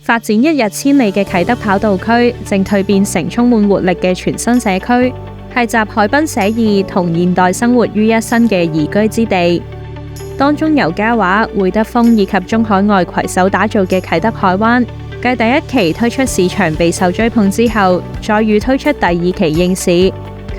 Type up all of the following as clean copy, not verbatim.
發展一日千里嘅啟德跑道區，正蛻變成充滿活力嘅全新社區，係集海濱寫意同現代生活於一身嘅宜居之地。當中由嘉華、會德豐以及中海外攜手打造嘅啟德海灣，繼第一期推出市場備受追捧之後，再遇推出第二期應市。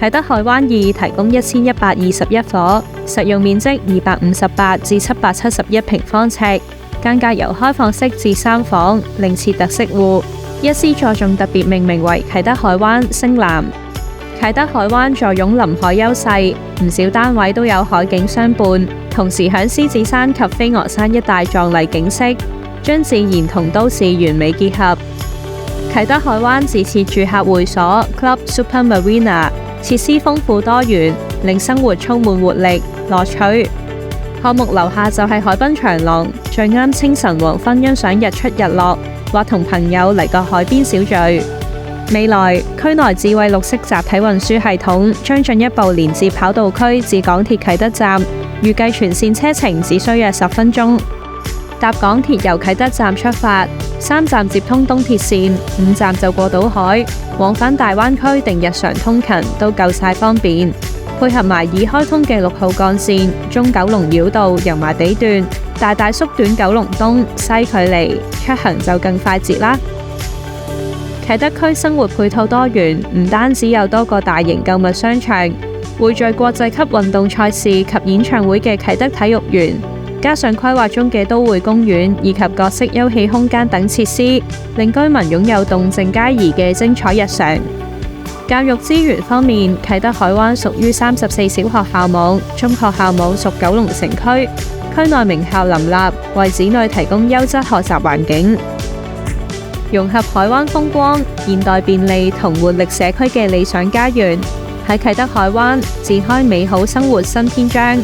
啟德海灣2提供1121伙，實用面積258至771平方尺，間隔由開放式至3房，另設特色戶。一絲座仲特別命名為啟德海灣星藍。啟德海灣坐擁臨海優勢，唔少單位都有海景相伴，同時響獅子山及飛鵝山一帶壯麗景色，將自然同都市完美結合。啟德海灣自設住客會所 Club Super Marina， 設施豐富多元，令生活充滿活力樂趣。項目樓下就係海濱長廊，最啱清晨黃昏欣賞日出日落，或同朋友嚟個海邊小聚。未來區內智慧綠色集體運輸系統將進一步連接跑道區至港鐵啟德站，預計全線車程只需約10分鐘。搭港鐵由啟德站出發，3站接通東鐵線，5站就過到海，往返大灣區定日常通勤都夠晒方便。配合埋已開通嘅6號幹線中九龍繞道油麻地段，大大縮短九龍東西距離，出行就更快捷啦。啟德區生活配套多元，唔單止有多個大型購物商場，匯聚國際級運動賽事及演唱會嘅啟德體育園，加上規劃中嘅都會公園以及各式休憩空間等設施，令居民擁有動靜皆宜嘅精彩日常。教育資源方面，啟德海灣屬於34小學校網，中學校網屬九龍城區，區內名校林立，為子女提供優質學習環境。融合海灣風光、現代便利同活力社區嘅理想家園，喺啟德海灣展開美好生活新篇章。